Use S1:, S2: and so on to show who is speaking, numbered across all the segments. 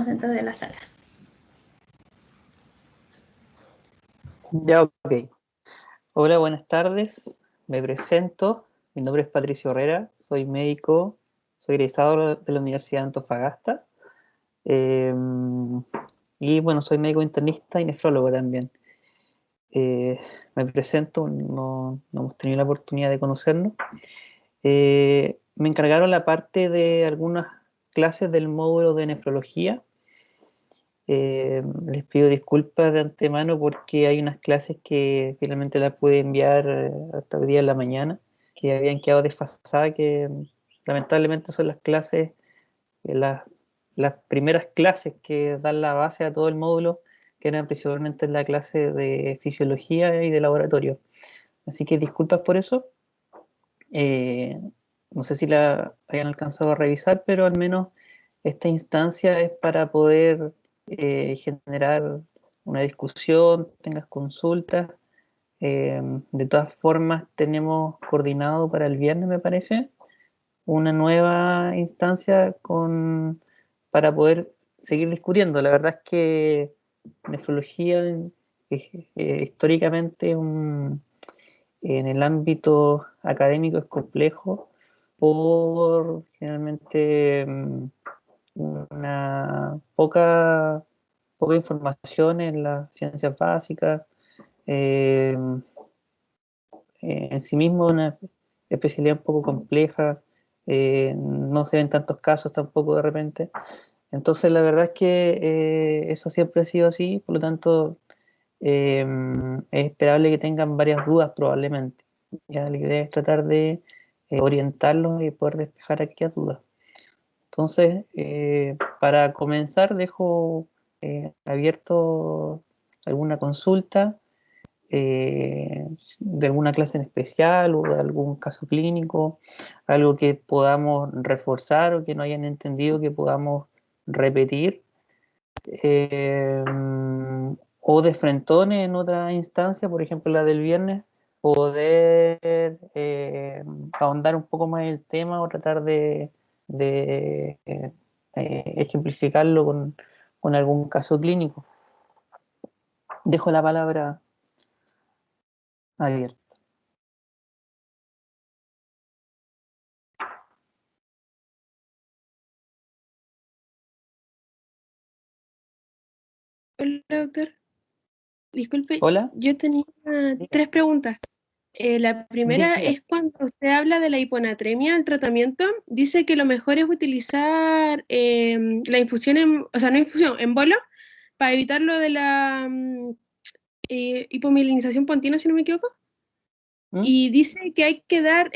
S1: dentro de la sala.
S2: Ya, ok. Hola, buenas tardes. Me presento. Mi nombre es Patricio Herrera. Soy médico. Soy egresado de la Universidad de Antofagasta. Eh, y bueno, soy médico internista y nefrólogo también. Eh, Me presento. No hemos tenido la oportunidad de conocernos. Me encargaron la parte de algunas clases del módulo de nefrología. Les pido disculpas de antemano porque hay unas clases que finalmente las pude enviar hasta hoy día en la mañana, que habían quedado desfasadas, que lamentablemente son las clases, eh, las, las primeras clases que dan la base a todo el módulo, que eran principalmente la clase de fisiología y de laboratorio. Así que disculpas por eso. Eh, no sé si la hayan alcanzado a revisar, pero al menos esta instancia es para poder generar una discusión, tengas consultas. De todas formas, tenemos coordinado para el viernes, me parece, una nueva instancia para poder seguir discutiendo. La verdad es que nefrología históricamente en el ámbito académico es complejo por generalmente una poca información en las ciencias básicas. eh, en sí mismo una especialidad un poco compleja. No se ven tantos casos tampoco de repente. Entonces la verdad es que eso siempre ha sido así, por lo tanto eh, es esperable que tengan varias dudas probablemente. Ya la idea es tratar de orientarlos y poder despejar aquellas dudas. Entonces, para comenzar, dejo abierto alguna consulta de alguna clase en especial o de algún caso clínico, algo que podamos reforzar o que no hayan entendido que podamos repetir, eh, o de frentón en otra instancia, por ejemplo la del viernes, poder ahondar un poco más en el tema o tratar de ejemplificarlo con algún caso clínico. Dejo la palabra abierta.
S3: Hola, doctor. Disculpe,
S2: Hola.
S3: yo tenía tres preguntas. La primera
S2: Diga.
S3: es cuando usted habla de la hiponatremia, el tratamiento, dice que lo mejor es utilizar la infusión, o sea, no infusión, en bolo, para evitar lo de la hipomielinización pontina, si no me equivoco.
S2: ¿Mm?
S3: Y dice que hay que dar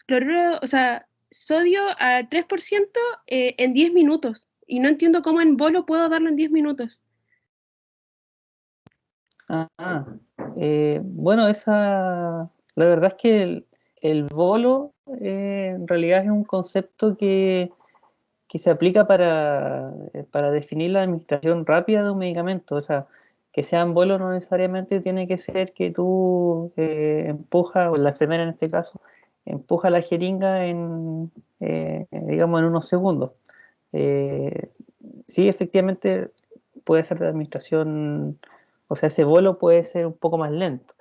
S3: cloruro, o sea, sodio a 3% en 10 minutos. Y no entiendo cómo en bolo puedo darlo en 10 minutos.
S2: Ah, bueno, la verdad es que el bolo en realidad es un concepto que se aplica para definir la administración rápida de un medicamento. O sea, que sea en bolo no necesariamente tiene que ser que tú empujas, o la enfermera en este caso, empuja la jeringa digamos, en unos segundos. Eh, sí, efectivamente puede ser de administración, o sea, ese bolo puede ser un poco más lento.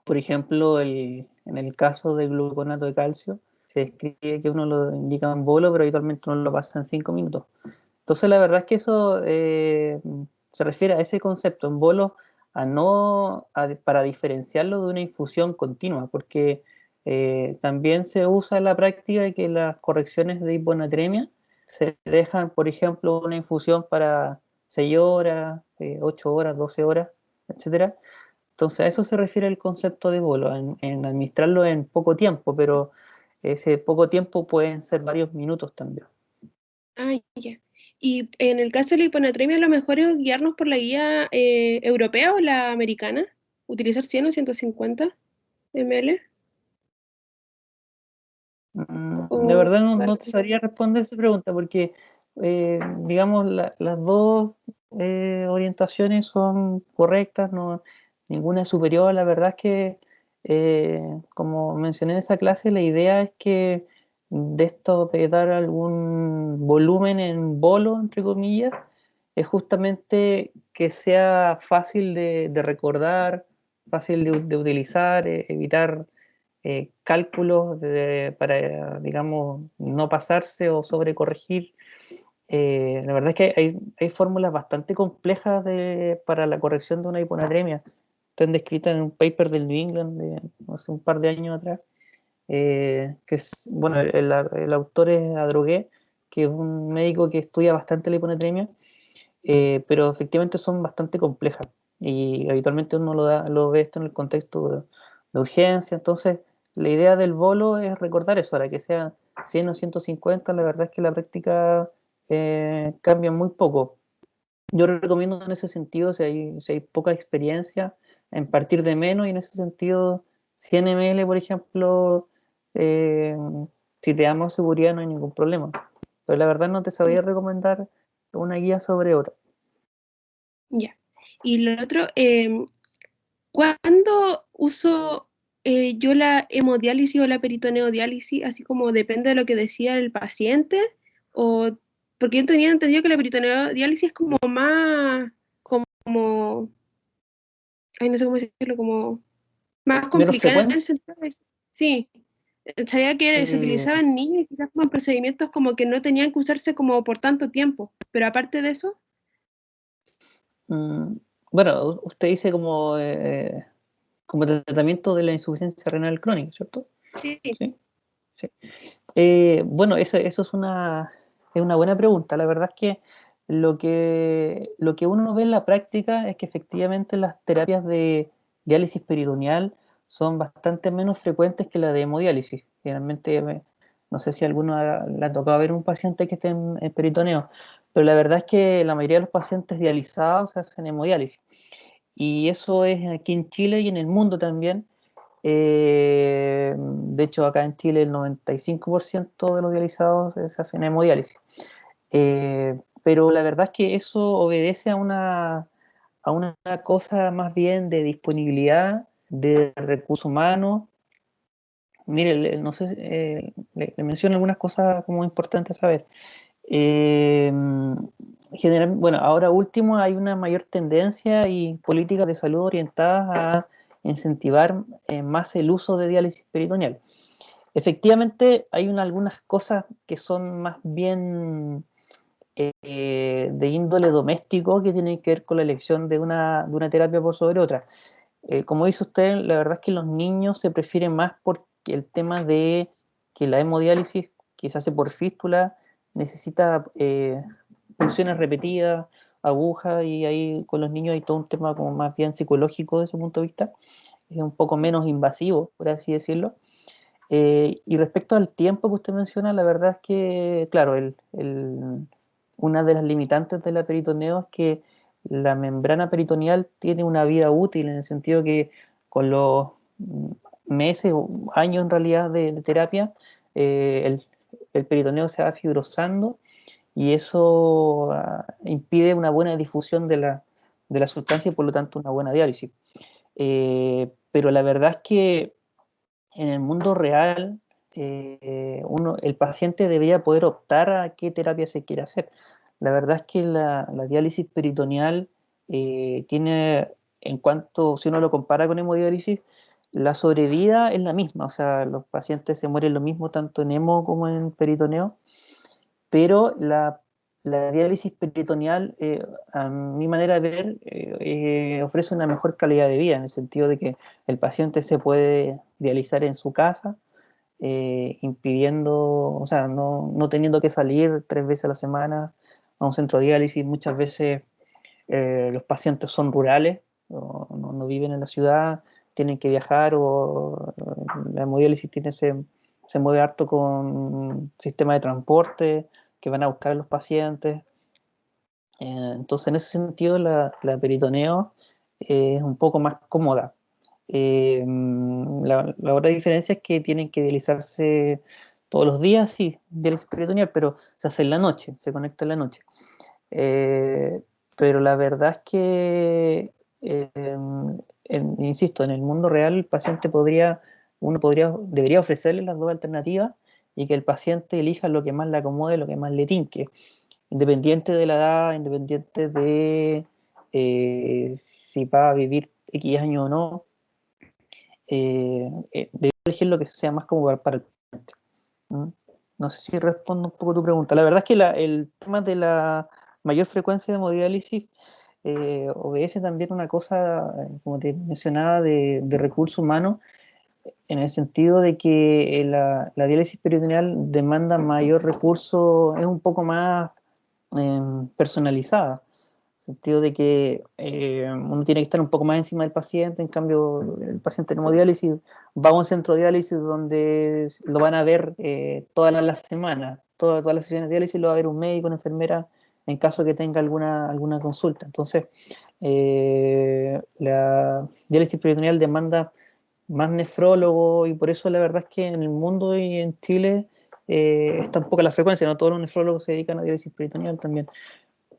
S2: Por ejemplo, en el caso del gluconato de calcio, se describe que uno lo indica en bolo, pero habitualmente uno lo pasa en 5 minutos. Entonces, la verdad es que eso se refiere a ese concepto en bolo, para diferenciarlo de una infusión continua, porque también se usa en la práctica que las correcciones de hiponatremia se dejan, por ejemplo, una infusión para 6 horas, 8 horas, 12 horas, etcétera. Entonces, a eso se refiere el concepto de bolo, en administrarlo en poco tiempo, pero ese poco tiempo pueden ser varios minutos también.
S3: Ah, ya. Y en el caso de la hiponatremia, lo mejor es guiarnos por la guía europea o la americana. Utilizar 100 o 150 ml.
S2: De
S3: O,
S2: verdad no te sabría responder esa pregunta porque, digamos, las dos orientaciones son correctas, no, ninguna es superior. La verdad es que, como mencioné en esa clase, la idea es que de esto de dar algún volumen en bolo, entre comillas, es justamente que sea fácil de recordar, fácil de utilizar, evitar cálculos para, digamos, no pasarse o sobrecorregir. La verdad es que hay fórmulas bastante complejas para la corrección de una hiponatremia. Están descritas en un paper del New England de hace un par de años atrás. Que es, bueno, el autor es Adrogué, que es un médico que estudia bastante la hiponatremia, pero efectivamente son bastante complejas y habitualmente uno lo ve esto en el contexto de urgencia. Entonces la idea del bolo es recordar eso, para que sea 100 o 150. La verdad es que la práctica cambia muy poco. Yo recomiendo en ese sentido, si hay poca experiencia, en partir de menos, y en ese sentido 100 ml, por ejemplo, eh, si te damos seguridad no hay ningún problema. Pero la verdad no te sabría recomendar una guía sobre otra.
S3: Ya. Y lo otro, ¿cuándo uso yo la hemodiálisis o la peritoneodiálisis? Así como depende de lo que decía el paciente, o porque yo tenía entendido que la peritoneodiálisis es como más, como, ay, no sé cómo decirlo, como más
S2: Menos
S3: complicada en
S2: frecuente.
S3: el sentido de, sí, sabía que se
S2: eh,
S3: utilizaba en niños, quizás como en procedimientos como que no tenían que usarse como por tanto tiempo, pero aparte de eso,
S2: mm, bueno, usted dice como tratamiento de la insuficiencia renal crónica, ¿cierto?
S3: sí,
S2: Sí, sí. Bueno, eso es una buena pregunta. La verdad es que lo que uno ve en la práctica es que efectivamente las terapias de diálisis peritoneal son bastante menos frecuentes que la de hemodiálisis. Generalmente, no sé si a alguno le ha tocado ver un paciente que esté en peritoneo, pero la verdad es que la mayoría de los pacientes dializados se hacen hemodiálisis. Y eso es aquí en Chile y en el mundo también. De hecho, acá en Chile el 95% de los dializados se hacen hemodiálisis. Pero la verdad es que eso obedece a una cosa más bien de disponibilidad de recursos humanos. Mire, no sé, le menciono algunas cosas como importantes a saber. Eh, bueno, ahora último hay una mayor tendencia y políticas de salud orientadas a incentivar más el uso de diálisis peritoneal. Efectivamente, hay algunas cosas que son más bien de índole doméstico, que tienen que ver con la elección de una terapia por sobre otra. Como dice usted, la verdad es que los niños se prefieren más porque el tema de que la hemodiálisis, que se hace por fístula, necesita punciones repetidas, agujas, y ahí con los niños hay todo un tema como más bien psicológico desde ese punto de vista. Es un poco menos invasivo, por así decirlo. Y respecto al tiempo que usted menciona, la verdad es que, claro, una de las limitantes de la peritoneo es que la membrana peritoneal tiene una vida útil, en el sentido que con los meses o años en realidad de terapia, el peritoneo se va fibrosando, y eso impide una buena difusión de la sustancia y por lo tanto una buena diálisis. Pero la verdad es que en el mundo real, el paciente debería poder optar a qué terapia se quiere hacer. La verdad es que la diálisis peritoneal tiene, en cuanto, si uno lo compara con hemodiálisis, la sobrevida es la misma. O sea, los pacientes se mueren lo mismo tanto en hemo como en peritoneo, pero la diálisis peritoneal, a mi manera de ver, ofrece una mejor calidad de vida, en el sentido de que el paciente se puede dializar en su casa, impidiendo, o sea, no teniendo que salir 3 veces a la semana a un centro de diálisis. Muchas veces los pacientes son rurales, o no viven en la ciudad, tienen que viajar, o la hemodiálisis se mueve harto con sistemas de transporte que van a buscar a los pacientes. Entonces, en ese sentido, la peritoneo es un poco más cómoda. La otra diferencia es que tienen que dializarse todos los días, sí, diálisis peritoneal, pero se hace en la noche, se conecta en la noche. Eh, pero la verdad es que, insisto, en el mundo real el paciente debería ofrecerle las dos alternativas, y que el paciente elija lo que más le acomode, lo que más le tinque, independiente de la edad, independiente de si va a vivir X años o no, debe elegir lo que sea más como para el paciente. ¿Mm? No sé si respondo un poco tu pregunta. La verdad es que el tema de la mayor frecuencia de hemodiálisis obedece también a una cosa, como te mencionaba, de recursos humanos, en el sentido de que la diálisis peritoneal demanda mayor recurso, es un poco más personalizada, en el sentido de que uno tiene que estar un poco más encima del paciente. En cambio, el paciente en hemodiálisis va a un centro de diálisis donde lo van a ver todas las semanas, todas las sesiones de diálisis lo va a ver un médico, una enfermera, en caso de que tenga alguna consulta. Entonces, la diálisis peritoneal demanda más nefrólogo, y por eso la verdad es que en el mundo y en Chile está un poco la frecuencia, no todos los nefrólogos se dedican a diálisis peritoneal también,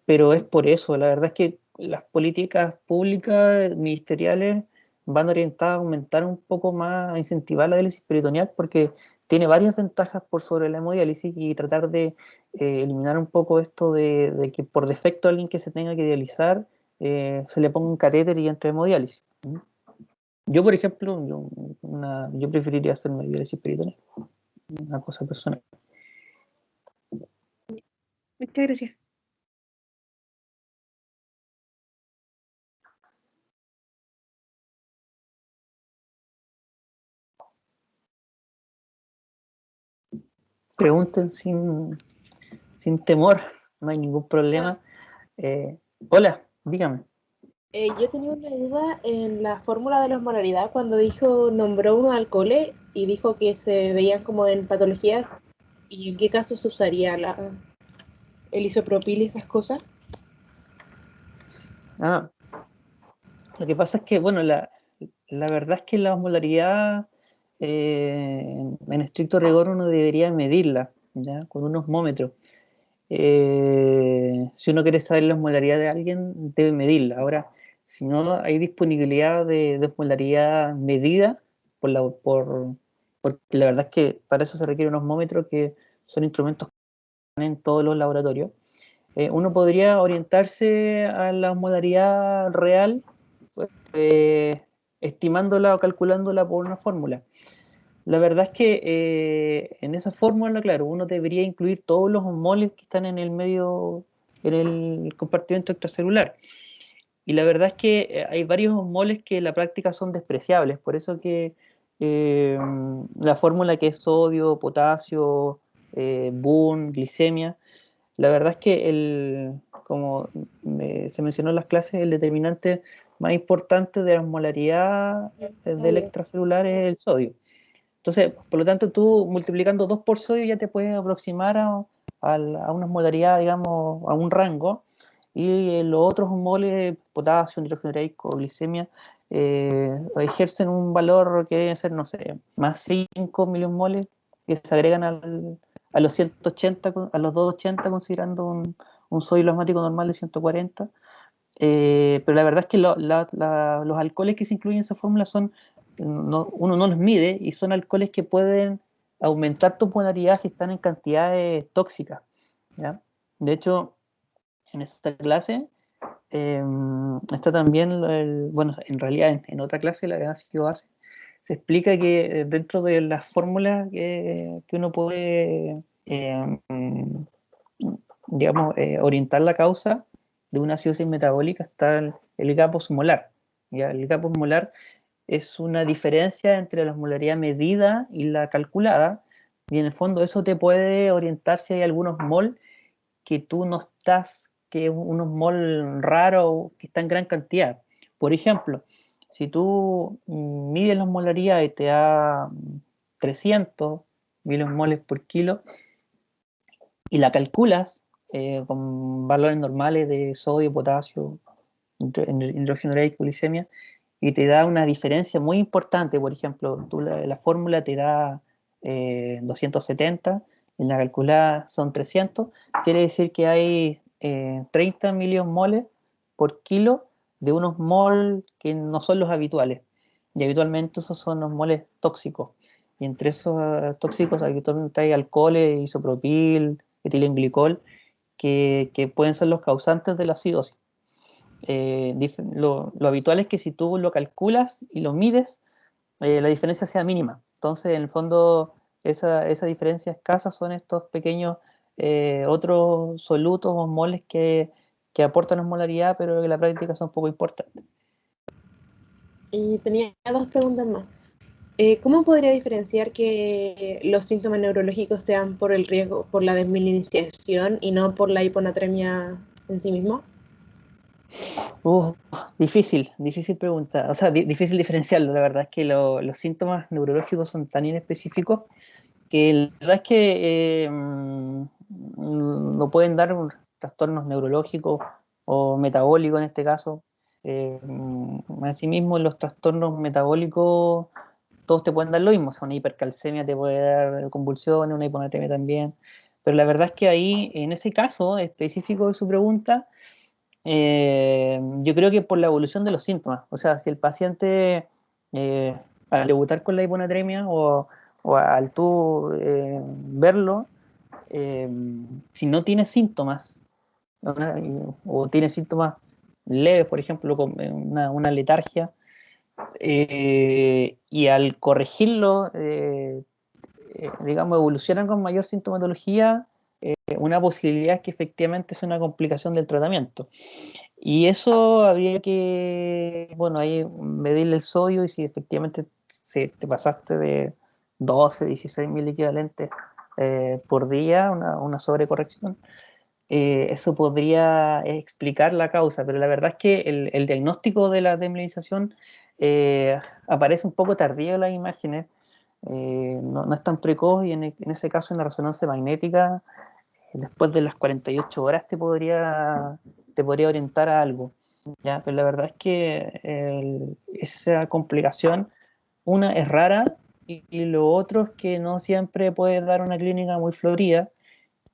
S2: pero es por eso. La verdad es que las políticas públicas, ministeriales, van orientadas a aumentar un poco más, a incentivar la diálisis peritoneal, porque tiene varias ventajas por sobre la hemodiálisis, y tratar de eliminar un poco esto de que por defecto alguien que se tenga que dializar se le ponga un catéter y entre hemodiálisis. Yo, por ejemplo, yo preferiría hacer una diálisis peritoneal, una cosa personal.
S3: Muchas gracias.
S2: Pregunten sin temor, no hay ningún problema. Hola, dígame.
S1: Yo tenía una duda en la fórmula de la osmolaridad cuando nombró unos alcoholes y dijo que se veían como en patologías, y en qué caso se usaría el isopropil y esas cosas.
S2: Ah, lo que pasa es que, bueno, la verdad es que la osmolaridad, en estricto rigor, uno debería medirla, ¿ya? Con un osmómetro. Si uno quiere saber la osmolaridad de alguien, debe medirla. Ahora, si no hay disponibilidad de osmolaridad medida, porque la verdad es que para eso se requiere un osmómetro, que son instrumentos que están en todos los laboratorios. Uno podría orientarse a la osmolaridad real, eh, estimándola o calculándola por una fórmula. La verdad es que en esa fórmula, claro, uno debería incluir todos los osmoles que están en el medio, en el compartimento extracelular. Y la verdad es que hay varios osmoles que en la práctica son despreciables. Por eso que la fórmula, que es sodio, potasio, Boone, glicemia, la verdad es que como se mencionó en las clases, el determinante más importante de la osmolaridad del extracelular es el sodio. Entonces, por lo tanto, tú multiplicando 2 por sodio ya te puedes aproximar a una osmolaridad, digamos, a un rango. Y los otros osmoles, potasio, nitrógeno ureico, glicemia, ejercen un valor que debe ser, no sé, más 5 miliosmoles, que se agregan a los 180, a los 280, considerando un sodio plasmático normal de 140. Pero la verdad es que los alcoholes que se incluyen en esa fórmula uno no los mide, y son alcoholes que pueden aumentar tu polaridad si están en cantidades tóxicas, ¿ya? De hecho, en esta clase está también, bueno, en realidad en otra clase, la de ácido base, se explica que dentro de las fórmulas que uno puede, digamos, orientar la causa de una acidosis metabólica, está el gap osmolar. ¿Ya? El gap osmolar es una diferencia entre la osmolaridad medida y la calculada, y en el fondo eso te puede orientar si hay algunos mol que tú no estás, que es unos mol raro, que está en gran cantidad. Por ejemplo, si tú mides la osmolaridad y te da 300 milimoles por kilo, y la calculas con valores normales de sodio, potasio, hidrógeno ureico, glicemia, y te da una diferencia muy importante. Por ejemplo, la fórmula te da 270, en la calculada son 300, quiere decir que hay 30 miliosmoles por kilo de unos mol que no son los habituales, y habitualmente esos son los moles tóxicos. y entre esos tóxicos habitualmente hay alcoholes, isopropil, etilenglicol, que pueden ser los causantes de la acidosis. Lo habitual es que si tú lo calculas y lo mides, la diferencia sea mínima. Entonces, en el fondo, esa diferencia escasa son estos pequeños otros solutos o moles que aportan osmolaridad, pero que en la práctica son poco importantes.
S1: Y tenía dos preguntas más. ¿Cómo podría diferenciar que los síntomas neurológicos sean por el riesgo, por la desmineralización y no por la hiponatremia en sí mismo?
S2: Difícil pregunta. O sea, difícil diferenciarlo. La verdad es que los síntomas neurológicos son tan inespecíficos que la verdad es que no pueden dar trastornos neurológicos o metabólicos en este caso. Asimismo, los trastornos metabólicos todos te pueden dar lo mismo. O sea, una hipercalcemia te puede dar convulsiones, una hiponatremia también. Pero la verdad es que ahí, en ese caso específico de su pregunta, yo creo que por la evolución de los síntomas. O sea, si el paciente al debutar con la hiponatremia o al tú verlo, eh, si no tiene síntomas, ¿no? O tiene síntomas leves, por ejemplo, con una letargia, y al corregirlo, digamos, evolucionan con mayor sintomatología, una posibilidad es que efectivamente es una complicación del tratamiento. Y eso habría que, bueno, ahí medirle el sodio y si efectivamente te pasaste de 12, 16 mil equivalentes por día, una sobrecorrección, eso podría explicar la causa, pero la verdad es que el diagnóstico de la desmineralización aparece un poco tardío en las imágenes, no es tan precoz y en ese caso en la resonancia magnética, después de las 48 horas te podría orientar a algo. ¿Ya? Pero la verdad es que esa complicación, una es rara y lo otro es que no siempre puede dar una clínica muy florida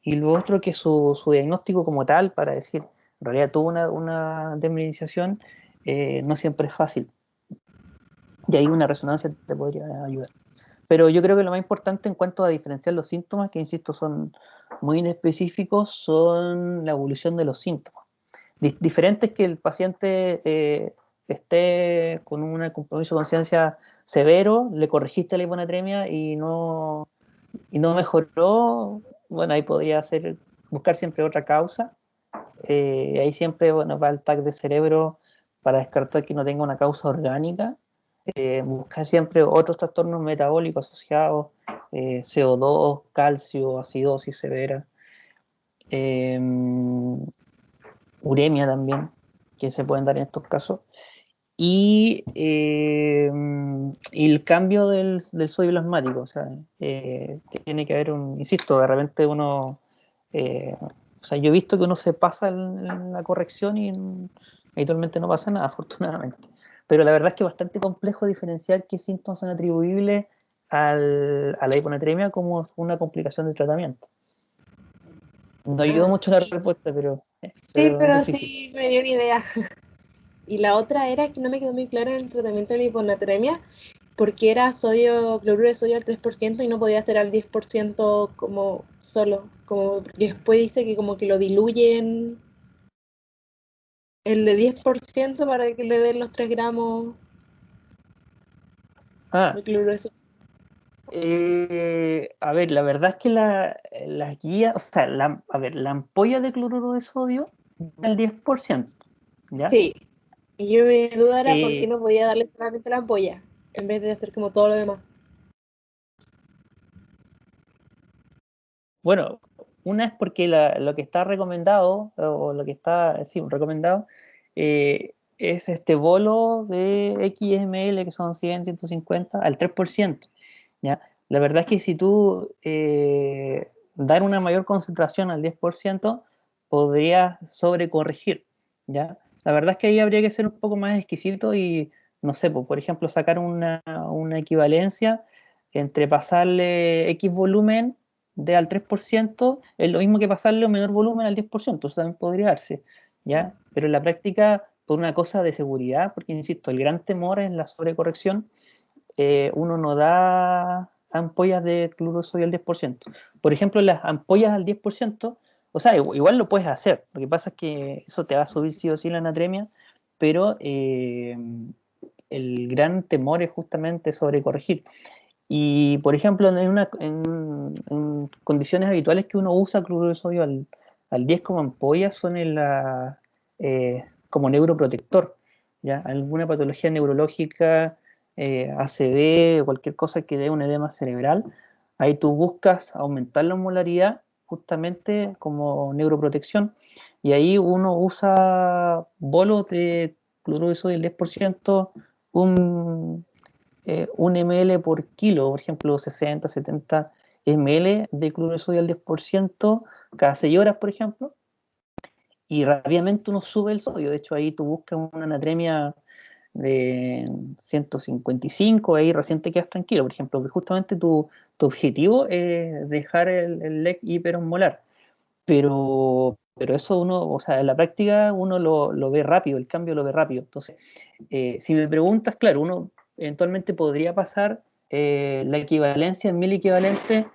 S2: y lo otro es que su diagnóstico como tal para decir en realidad tuvo una desmineralización no siempre es fácil y ahí una resonancia te podría ayudar. Pero yo creo que lo más importante en cuanto a diferenciar los síntomas, que insisto son muy inespecíficos, son la evolución de los síntomas. Diferente es que el paciente esté con un compromiso de conciencia severo, le corregiste la hiponatremia y no mejoró, bueno, ahí podría buscar siempre otra causa. Ahí siempre va el TAC de cerebro para descartar que no tenga una causa orgánica. Buscar siempre otros trastornos metabólicos asociados, CO2, calcio, acidosis severa, eh, uremia también, que se pueden dar en estos casos, y el cambio del sodio plasmático, o sea, tiene que haber insisto, de repente uno, o sea, yo he visto que uno se pasa en la corrección y habitualmente no pasa nada, afortunadamente. Pero la verdad es que es bastante complejo diferenciar qué síntomas son atribuibles a la hiponatremia como una complicación del tratamiento. No ayuda mucho la
S1: Sí,
S2: respuesta, pero
S1: sí,
S2: es
S1: pero
S2: difícil.
S1: sí me dio una idea. Y la otra era que no me quedó muy claro en el tratamiento de la hiponatremia, porque era cloruro de sodio al 3% y no podía ser al 10% como solo, como porque después dice que como que lo diluyen el de 10% para que le den los 3 gramos
S2: Ah,
S1: de cloruro de sodio.
S2: a ver, la verdad es que las guías, o sea, a ver, la ampolla de cloruro de sodio da el 10%, ¿ya?
S1: Sí, y yo mi duda era por qué
S2: Eh,
S1: no podía darle solamente la ampolla, en vez de hacer como todo lo demás.
S2: bueno, una es porque lo que está recomendado, o lo que está, sí, recomendado, es este bolo de XML, que son 100, 150, al 3%, ¿ya? La verdad es que si tú dar una mayor concentración al 10%, podrías sobrecorregir, ¿ya? La verdad es que ahí habría que ser un poco más exquisito y, no sé, por ejemplo, sacar una equivalencia entre pasarle X volumen al 3% es lo mismo que pasarle un menor volumen al 10%, eso también podría darse, ¿ya? Pero en la práctica, por una cosa de seguridad, porque insisto, el gran temor es la sobrecorrección, uno no da ampollas de cloruro de sodio al 10%. Por ejemplo, las ampollas al 10%, o sea, igual lo puedes hacer. Lo que pasa es que eso te va a subir sí o sí la natremia, pero el gran temor es justamente sobrecorregir. Y, por ejemplo, en condiciones habituales que uno usa cloruro de sodio al 10 como ampolla son como neuroprotector, ¿ya? Alguna patología neurológica, ACV o cualquier cosa que dé un edema cerebral, ahí tú buscas aumentar la osmolaridad justamente como neuroprotección, y ahí uno usa bolos de cloruro de sodio del 10%, un 1 ml por kilo, por ejemplo, 60, 70 ml de cloruro de sodio al 10% cada 6 horas, por ejemplo, y rápidamente uno sube el sodio. De hecho, ahí tú buscas una natremia de 155, ahí recién te quedas tranquilo, por ejemplo, porque justamente tu objetivo es dejar el LEC hiperosmolar, pero eso uno, o sea, en la práctica uno lo ve rápido, el cambio lo ve rápido. Entonces, si me preguntas, claro, uno eventualmente podría pasar la equivalencia en mil equivalentes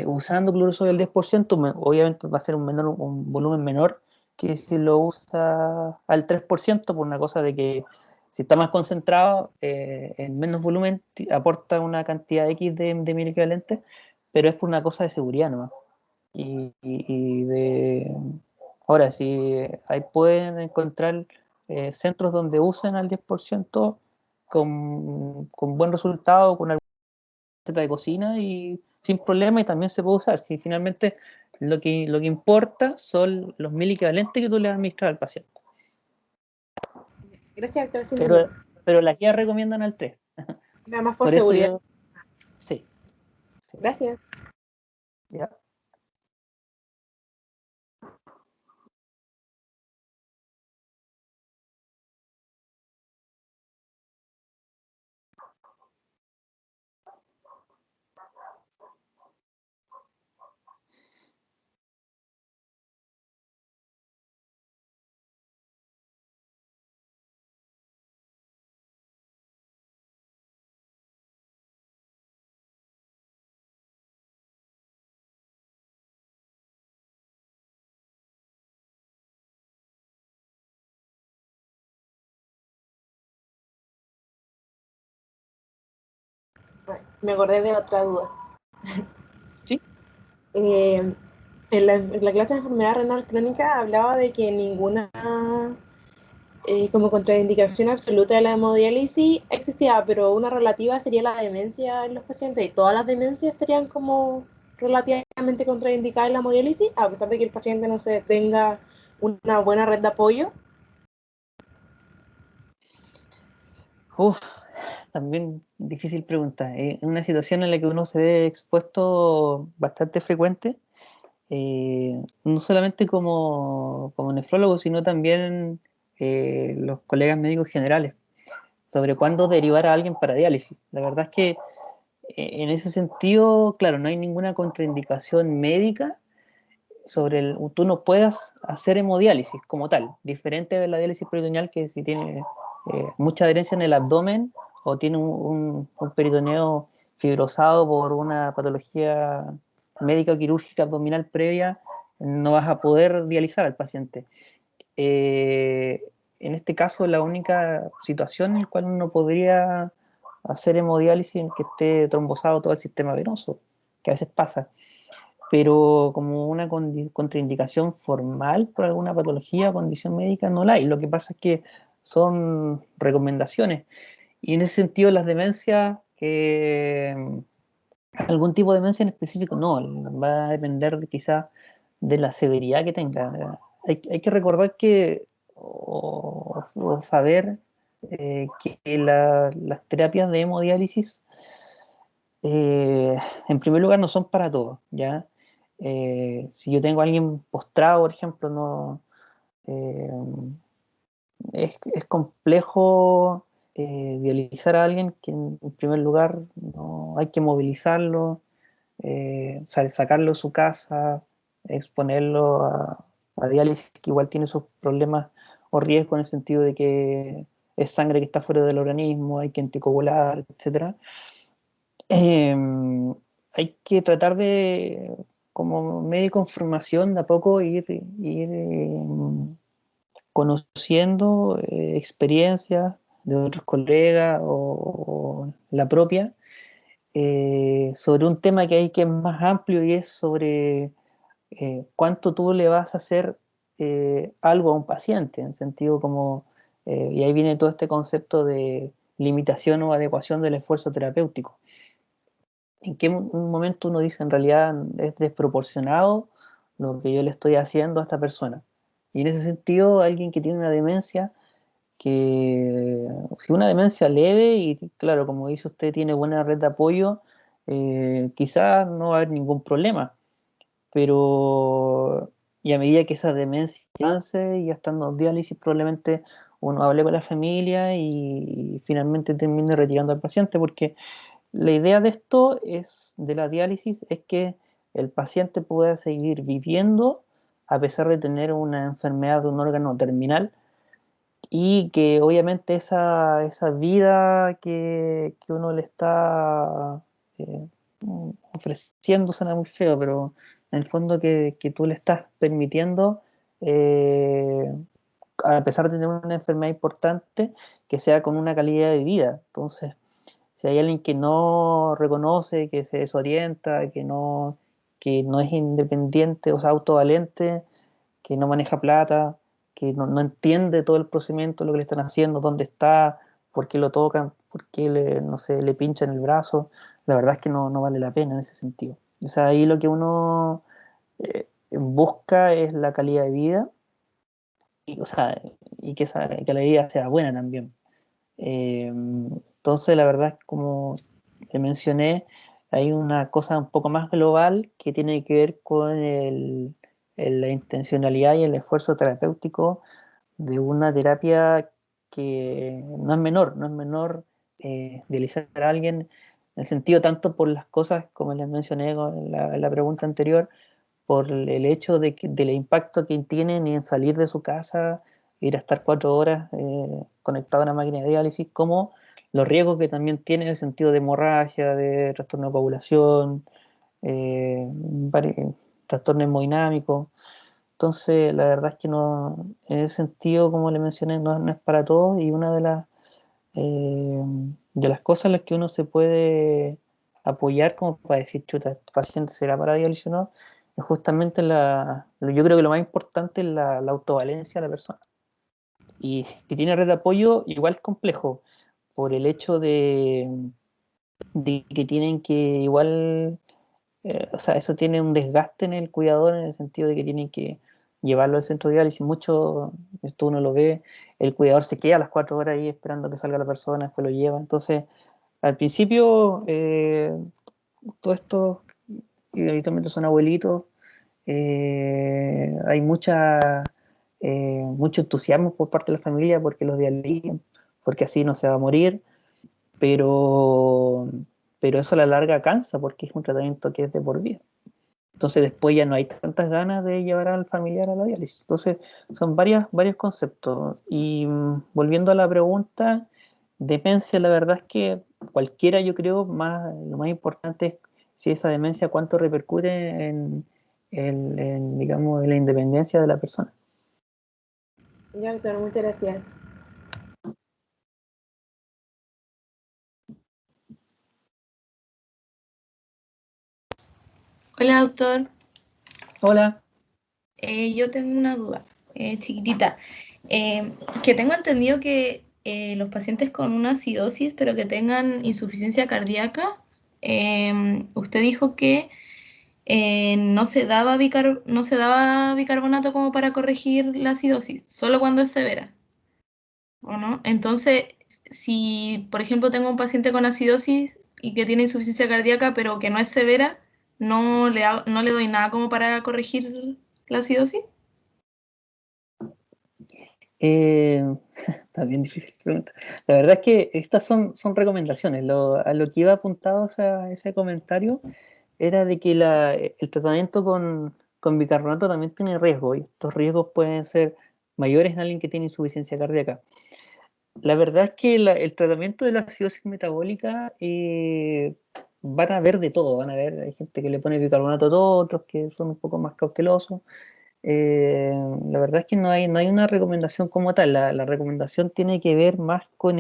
S2: usando cloruro de sodio al 10%, obviamente va a ser un volumen menor que si lo usa al 3% por una cosa de que si está más concentrado, en menos volumen aporta una cantidad X de mil equivalentes, pero es por una cosa de seguridad nomás. Y ahora, si ahí pueden encontrar centros donde usen al 10% con buen resultado, con alguna receta de cocina y sin problema, y también se puede usar. Si finalmente lo que importa son los mil equivalentes que tú le vas a administrar al paciente.
S1: Gracias, doctora
S2: Pero,
S1: Silvina.
S2: pero las guías recomiendan al 3.
S1: Nada más por
S2: Por eso
S1: seguridad.
S2: yo, sí, sí,
S1: Gracias.
S2: ya.
S1: Bueno, me acordé de otra duda.
S2: Sí.
S1: En la clase de enfermedad renal crónica hablaba de que ninguna como contraindicación absoluta de la hemodiálisis existía, pero una relativa sería la demencia en los pacientes, y todas las demencias estarían como relativamente contraindicadas en la hemodiálisis, a pesar de que el paciente no se tenga una buena red de apoyo.
S2: Uf, también difícil pregunta. En una situación en la que uno se ve expuesto bastante frecuente, no solamente como nefrólogo, sino también los colegas médicos generales, sobre cuándo derivar a alguien para diálisis. La verdad es que en ese sentido, claro, no hay ninguna contraindicación médica sobre tú no puedas hacer hemodiálisis como tal, diferente de la diálisis peritoneal, que si tiene mucha adherencia en el abdomen o tiene un peritoneo fibrosado por una patología médica o quirúrgica abdominal previa, no vas a poder dializar al paciente. En este caso, la única situación en la cual uno podría hacer hemodiálisis en que esté trombosado todo el sistema venoso, que a veces pasa, pero como una contraindicación formal por alguna patología o condición médica no la hay. Lo que pasa es que son recomendaciones. Y en ese sentido, las demencias, algún tipo de demencia en específico, no, va a depender quizás de la severidad que tenga. Hay que recordar que, o saber que las terapias de hemodiálisis, en primer lugar, no son para todos, ¿ya? Si yo tengo a alguien postrado, por ejemplo, no, eh, es complejo dializar a alguien que en primer lugar no hay que movilizarlo, sacarlo de su casa, exponerlo a diálisis, que igual tiene sus problemas o riesgos en el sentido de que es sangre que está fuera del organismo, hay que anticoagular, etc. hay que tratar de, como médico en formación, de a poco ir conociendo experiencias de otros colegas o la propia, sobre un tema que es más amplio, y es sobre cuánto tú le vas a hacer algo a un paciente, en el sentido como, y ahí viene todo este concepto de limitación o adecuación del esfuerzo terapéutico. ¿En qué un momento uno dice en realidad es desproporcionado lo que yo le estoy haciendo a esta persona? Y en ese sentido, alguien que tiene una demencia, que si una demencia leve y claro, como dice usted, tiene buena red de apoyo, quizás no va a haber ningún problema, pero y a medida que esa demencia avance y ya estando en diálisis, probablemente uno hable con la familia y finalmente termine retirando al paciente, porque la idea de esto es, de la diálisis, es que el paciente pueda seguir viviendo a pesar de tener una enfermedad de un órgano terminal, y que obviamente esa vida que uno le está eh, ofreciendo, suena muy feo, pero en el fondo que tú le estás permitiendo, eh, a pesar de tener una enfermedad importante, que sea con una calidad de vida. Entonces, si hay alguien que no reconoce, que se desorienta, que no es independiente, o sea, autovalente, que no maneja plata, que no entiende todo el procedimiento, lo que le están haciendo, dónde está, por qué lo tocan, por qué no sé, le pinchan el brazo, la verdad es que no vale la pena en ese sentido. O sea, ahí lo que uno busca es la calidad de vida, y, o sea, y que la vida sea buena también. Entonces, la verdad es como le mencioné, hay una cosa un poco más global que tiene que ver con la intencionalidad y el esfuerzo terapéutico de una terapia que no es menor, dializar a alguien en el sentido tanto por las cosas, como les mencioné en la pregunta anterior, por el hecho del impacto que tienen en salir de su casa, ir a estar 4 horas conectado a una máquina de diálisis, como los riesgos que también tiene en el sentido de hemorragia, de trastorno de coagulación, eh, trastorno hemodinámico. Entonces, la verdad es que no, en ese sentido, como le mencioné, no es para todos, y una eh, de las cosas en las que uno se puede apoyar como para decir, chuta, este paciente será para diálisis o no, es justamente yo creo que lo más importante es la autovalencia de la persona. Y si tiene red de apoyo, igual es complejo, por el hecho de que tienen que igual, o sea, eso tiene un desgaste en el cuidador, en el sentido de que tienen que llevarlo al centro de diálisis. Mucho, esto uno lo ve, el cuidador se queda a las 4 horas ahí esperando que salga la persona, después lo lleva. Entonces, al principio, todo esto, que habitualmente son abuelitos, hay mucho entusiasmo por parte de la familia porque los dialicen, porque así no se va a morir, pero, pero eso a la larga cansa porque es un tratamiento que es de por vida. Entonces después ya no hay tantas ganas de llevar al familiar a la diálisis. Entonces son varios conceptos. Y volviendo a la pregunta, demencia, la verdad es que cualquiera, yo creo, lo más importante es si esa demencia cuánto repercute digamos, en la independencia de la persona.
S1: Ya, doctor, muchas gracias.
S4: Hola, doctor.
S2: Hola.
S4: Yo tengo una duda chiquitita. Que tengo entendido que los pacientes con una acidosis, pero que tengan insuficiencia cardíaca, usted dijo que no se daba bicarbonato como para corregir la acidosis, solo cuando es severa, ¿o no? Entonces, si por ejemplo tengo un paciente con acidosis y que tiene insuficiencia cardíaca, pero que no es severa, no le doy nada como para corregir la acidosis.
S2: Eh, Está bien difícil pregunta. La verdad es que estas son recomendaciones. A lo que iba apuntado ese comentario era de que el tratamiento con bicarbonato también tiene riesgos, y estos riesgos pueden ser mayores en alguien que tiene insuficiencia cardíaca. La verdad es que el tratamiento de la acidosis metabólica van a ver de todo, van a ver, hay gente que le pone bicarbonato a todo, otros que son un poco más cautelosos. La verdad es que no hay una recomendación como tal, la recomendación tiene que ver más con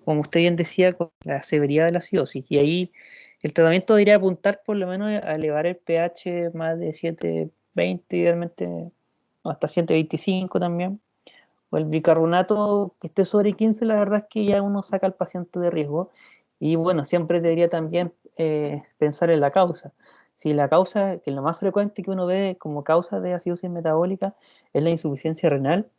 S2: como usted bien decía, con la severidad de la acidosis, y ahí el tratamiento debería apuntar por lo menos a elevar el pH más de 7,20, idealmente hasta 7,25 también, o el bicarbonato que esté sobre 15, la verdad es que ya uno saca al paciente de riesgo. Y bueno, siempre debería también pensar en la causa. Si la causa, que es lo más frecuente que uno ve como causa de acidosis metabólica, es la insuficiencia renal.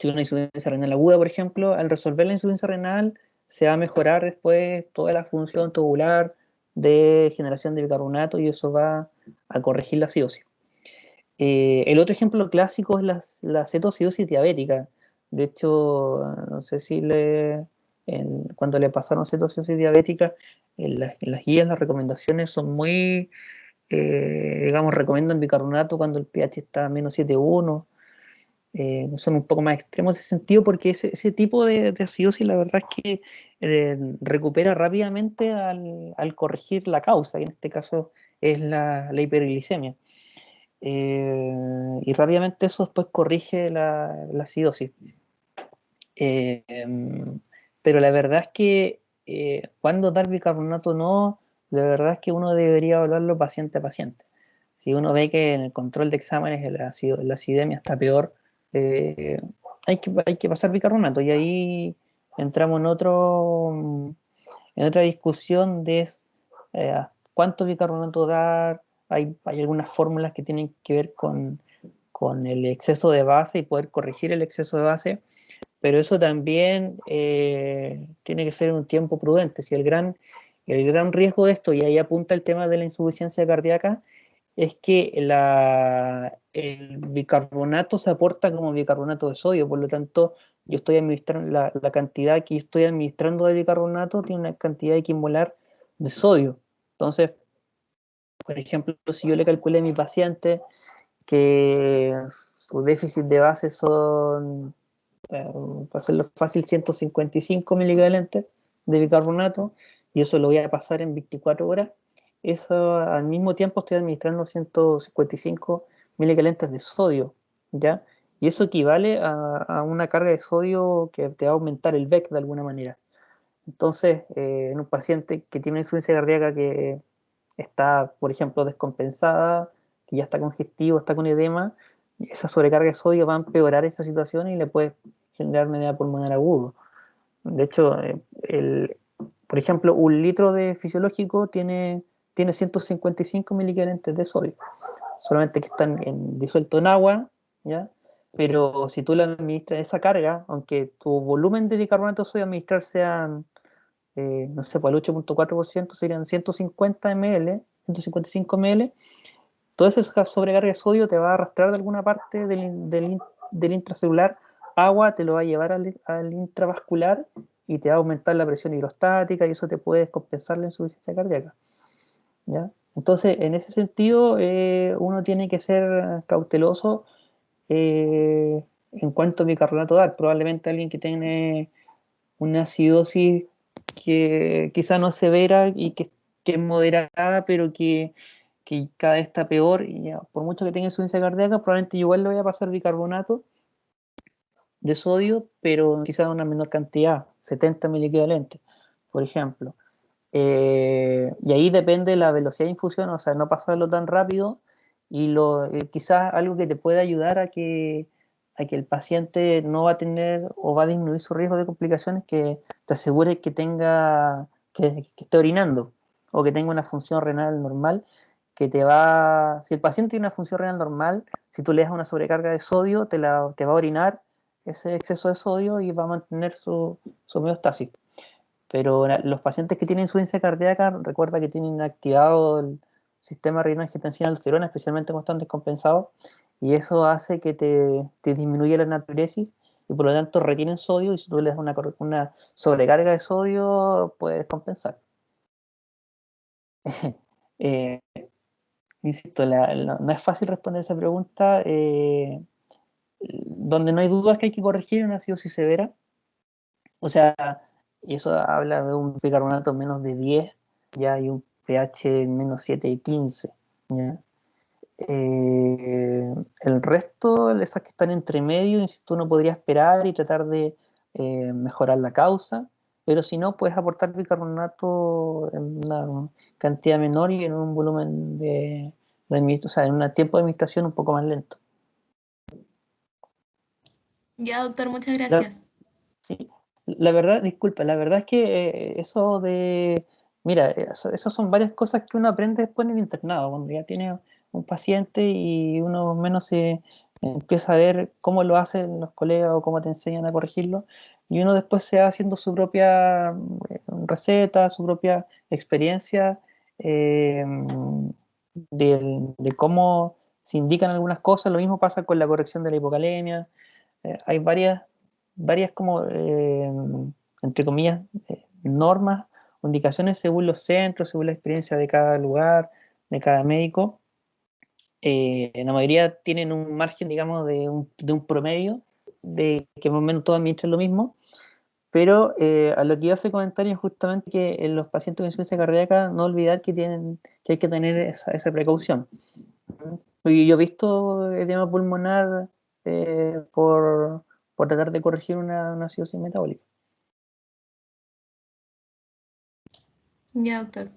S2: Si una insuficiencia renal aguda, por ejemplo, al resolver la insuficiencia renal, se va a mejorar después toda la función tubular de generación de bicarbonato y eso va a corregir la acidosis. El otro ejemplo clásico es la cetoacidosis diabética. De hecho, no sé si cuando le pasaron cetoacidosis diabética, en las guías, las recomendaciones son muy, digamos, recomiendan bicarbonato cuando el pH está a menos 7,1. Son un poco más extremos en ese sentido porque ese tipo de acidosis la verdad es que recupera rápidamente al corregir la causa, y en este caso es la hiperglicemia. Y rápidamente eso después corrige la acidosis. Pero la verdad es que cuando dar bicarbonato no, la verdad es que uno debería hablarlo paciente a paciente. Si uno ve que en el control de exámenes la acidemia está peor, eh, hay que pasar bicarbonato, y ahí entramos en otra discusión de cuánto bicarbonato dar. Hay algunas fórmulas que tienen que ver con el exceso de base y poder corregir el exceso de base, pero eso también tiene que ser en un tiempo prudente. Si el gran riesgo de esto, y ahí apunta el tema de la insuficiencia cardíaca, es que el bicarbonato se aporta como bicarbonato de sodio, por lo tanto, yo estoy administrando la cantidad que yo estoy administrando de bicarbonato tiene una cantidad equimolar de sodio. Entonces, por ejemplo, si yo le calculé a mi paciente que su déficit de base son, para hacerlo fácil, 155 milivalentes de bicarbonato, y eso lo voy a pasar en 24 horas, eso al mismo tiempo estoy administrando 155 milivalentes de sodio, ¿ya? Y eso equivale a una carga de sodio que te va a aumentar el VEC de alguna manera. Entonces, en un paciente que tiene una insuficiencia cardíaca que está, por ejemplo, descompensada, que ya está congestivo, está con edema, esa sobrecarga de sodio va a empeorar esa situación y le puede generar una edema pulmonar agudo. De hecho, por ejemplo, un litro de fisiológico tiene 155 milivalentes de sodio, solamente que están disueltos en agua, ¿ya? Pero si tú le administras esa carga, aunque tu volumen de bicarbonato de sodio a administrar sean no sé, pues el 8,4% serían 150 ml, 155 ml, toda esa sobrecarga de sodio te va a arrastrar de alguna parte del intracelular, agua te lo va a llevar al intravascular y te va a aumentar la presión hidrostática, y eso te puede compensar la insuficiencia cardíaca, ¿ya? Entonces, en ese sentido, uno tiene que ser cauteloso en cuanto a bicarbonato dar. Probablemente alguien que tiene una acidosis que quizá no es severa y que es moderada, pero que cada vez está peor, y ya, por mucho que tenga insuficiencia cardíaca, probablemente yo igual le voy a pasar bicarbonato de sodio, pero quizá una menor cantidad, 70 miliequivalentes, por ejemplo. Y ahí depende de la velocidad de infusión, o sea, no pasarlo tan rápido, y quizás algo que te pueda ayudar a que el paciente no va a tener o va a disminuir su riesgo de complicaciones, que te asegures que esté orinando o que tenga una función renal normal, si el paciente tiene una función renal normal, si tú le das una sobrecarga de sodio, te va a orinar ese exceso de sodio y va a mantener su homeostasis. Pero los pacientes que tienen insuficiencia cardíaca, recuerda que tienen activado el sistema renina-angiotensina-aldosterona, especialmente cuando están descompensados, y eso hace que te disminuya la natriuresis y por lo tanto retienen sodio, y si tú le das una sobrecarga de sodio, puedes compensar. eh, Insisto, no es fácil responder esa pregunta. Donde no hay dudas que hay que corregir una acidosis severa, o sea, y eso habla de un bicarbonato menos de 10, ya hay un pH menos 7 y 15, ¿ya? El resto, esas que están entre medio, insisto, uno podría esperar y tratar de mejorar la causa, pero si no, puedes aportar bicarbonato en una cantidad menor y en un volumen o sea, en un tiempo de administración un poco más lento.
S4: Ya, doctor, muchas
S2: La,
S4: gracias.
S2: sí, la verdad, disculpa, la verdad es que eso de, mira, eso son varias cosas que uno aprende después en el internado, cuando ya tiene un paciente y uno menos se empieza a ver cómo lo hacen los colegas o cómo te enseñan a corregirlo, y uno después se va haciendo su propia receta, su propia experiencia eh, de cómo se indican algunas cosas. Lo mismo pasa con la corrección de la hipocalemia. Hay varias como, entre comillas, normas o indicaciones según los centros, según la experiencia de cada lugar, de cada médico. La mayoría tienen un margen, digamos, de un promedio, de que más o menos todos administran lo mismo, pero a lo que iba a hacer comentario es justamente que en los pacientes con insuficiencia cardíaca no olvidar que hay que tener esa precaución. Y yo he visto edema pulmonar por tratar de corregir una acidosis metabólica.
S4: Ya, doctor.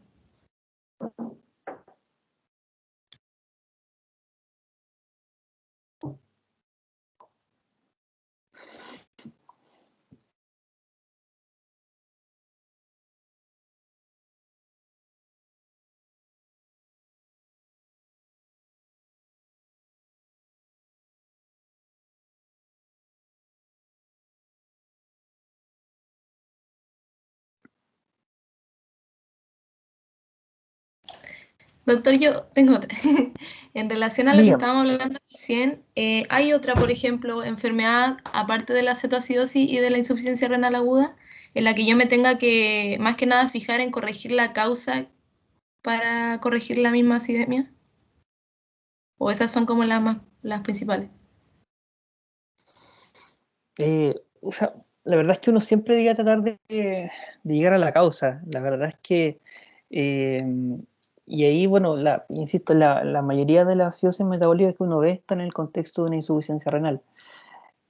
S4: Doctor, yo tengo otra. En relación a lo que
S2: Dígame.
S4: estábamos hablando recién, ¿hay otra, por ejemplo, enfermedad, aparte de la cetoacidosis y de la insuficiencia renal aguda, en la que yo me tenga que, más que nada, fijar en corregir la causa para corregir la misma acidemia? ¿O esas son como las principales?
S2: O sea, la verdad es que uno siempre debe tratar de llegar a la causa. La verdad es que, eh, y ahí, bueno, insisto, la mayoría de las acidosis metabólicas que uno ve están en el contexto de una insuficiencia renal.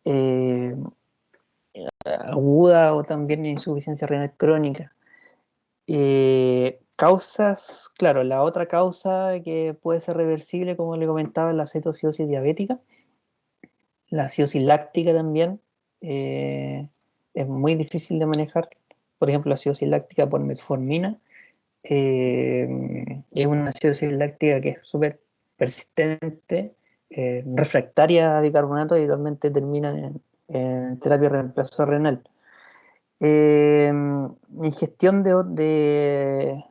S2: Eh, Aguda o también insuficiencia renal crónica. Causas, claro, la otra causa que puede ser reversible, como le comentaba, es la cetoacidosis diabética, la acidosis láctica también, es muy difícil de manejar. Por ejemplo, la acidosis láctica por metformina, es una acidosis láctica que es súper persistente, refractaria a bicarbonato y habitualmente termina en terapia de reemplazo renal. Ingestión de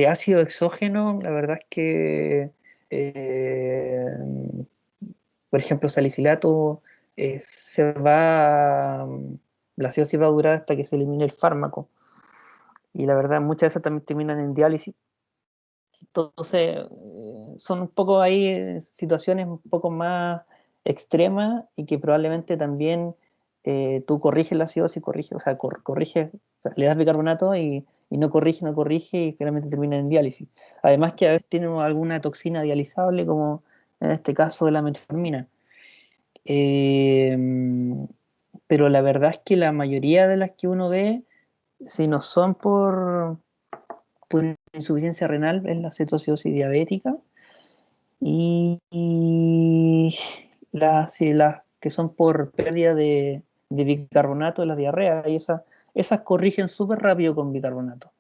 S2: ácido exógeno, la verdad es que, eh, por ejemplo, salicilato, la acidosis va a durar hasta que se elimine el fármaco. Y la verdad, muchas veces también terminan en diálisis. Entonces, son un poco ahí situaciones un poco más extremas y que probablemente también tú corriges la acidosis, o sea, corriges, o sea, le das bicarbonato y no corrige y finalmente termina en diálisis. Además que a veces tiene alguna toxina dializable, como en este caso de la metformina. Eh, pero la verdad es que la mayoría de las que uno ve, si no son por insuficiencia renal, es la cetoacidosis diabética y las que son por pérdida de bicarbonato, las diarreas, y esas corrigen súper rápido con bicarbonato.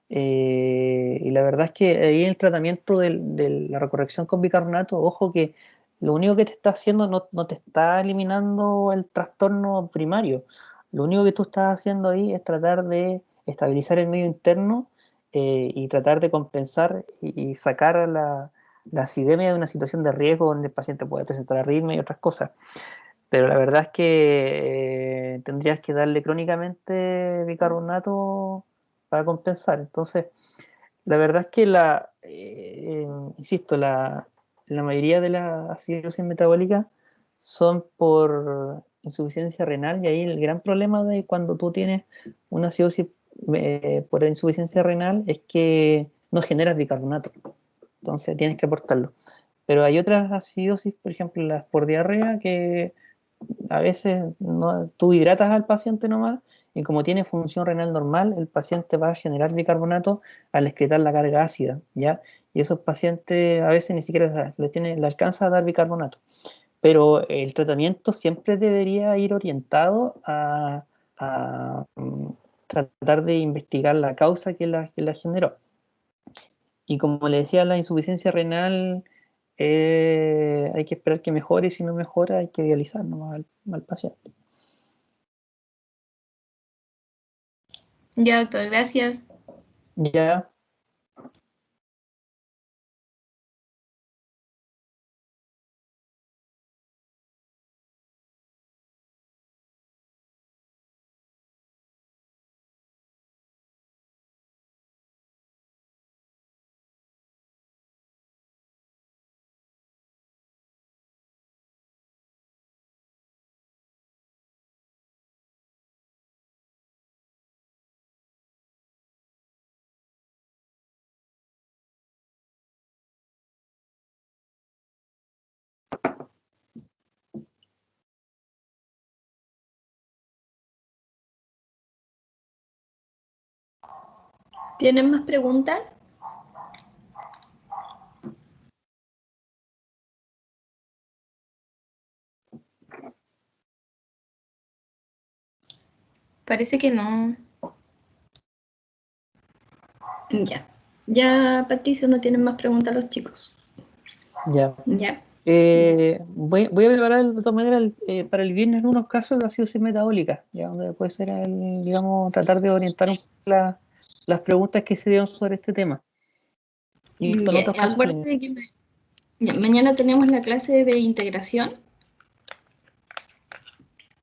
S2: Y la verdad es que ahí el tratamiento de la recorrección con bicarbonato, ojo que lo único que te está haciendo no te está eliminando el trastorno primario. Lo único que tú estás haciendo ahí es tratar de estabilizar el medio interno y tratar de compensar y sacar a la acidemia de una situación de riesgo donde el paciente puede presentar arritmia y otras cosas. Pero la verdad es que tendrías que darle crónicamente bicarbonato para compensar. Entonces, la verdad es que insisto, la mayoría de las acidosis metabólicas son por insuficiencia renal y ahí el gran problema de cuando tú tienes una acidosis por insuficiencia renal es que no generas bicarbonato, entonces tienes que aportarlo. Pero hay otras acidosis, por ejemplo, las por diarrea, que a veces tú hidratas al paciente nomás y como tiene función renal normal, el paciente va a generar bicarbonato al excretar la carga ácida, ¿ya? Y esos pacientes a veces ni siquiera le alcanza a dar bicarbonato. Pero el tratamiento siempre debería ir orientado a tratar de investigar la causa que la generó. Y como le decía, la insuficiencia renal hay que esperar que mejore y si no mejora hay que dializar nomás al paciente.
S4: Ya, doctor, gracias.
S2: Ya,
S4: ¿Tienen más preguntas? Parece que no. Ya. Ya, Patricio, no tienen más preguntas los chicos.
S2: ya.
S4: Ya.
S2: Voy a preparar de todas maneras para el viernes unos casos de acidosis metabólica, ya donde puede ser, digamos, tratar de orientar un poco las preguntas que se dieron sobre este tema. Y con
S4: Ya,
S2: otros casos clínicos.
S4: acuérdate que ya, mañana tenemos la clase de integración.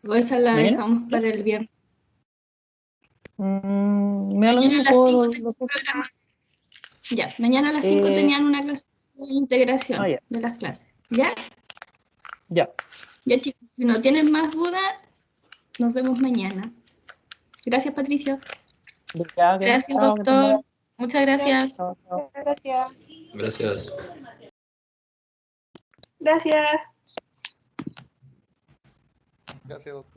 S4: O esa la
S2: ¿Mañana?
S4: dejamos para el viernes.
S2: Me da lo
S4: Mañana
S2: mismo,
S4: a las 5
S2: lo puedo-
S4: Ya, mañana a las 5
S2: eh,
S4: tenían una clase de integración
S2: ya,
S4: de las clases. ¿Ya?
S2: ya.
S4: Ya, chicos, si no tienen más dudas, nos vemos mañana. Gracias, Patricio.
S2: Ya, ok.
S4: Gracias,
S2: Chao, que estén bien.
S4: doctor. Muchas gracias.
S2: Chao, chao.
S1: Gracias.
S5: Gracias.
S3: Gracias.
S2: Gracias, doctor.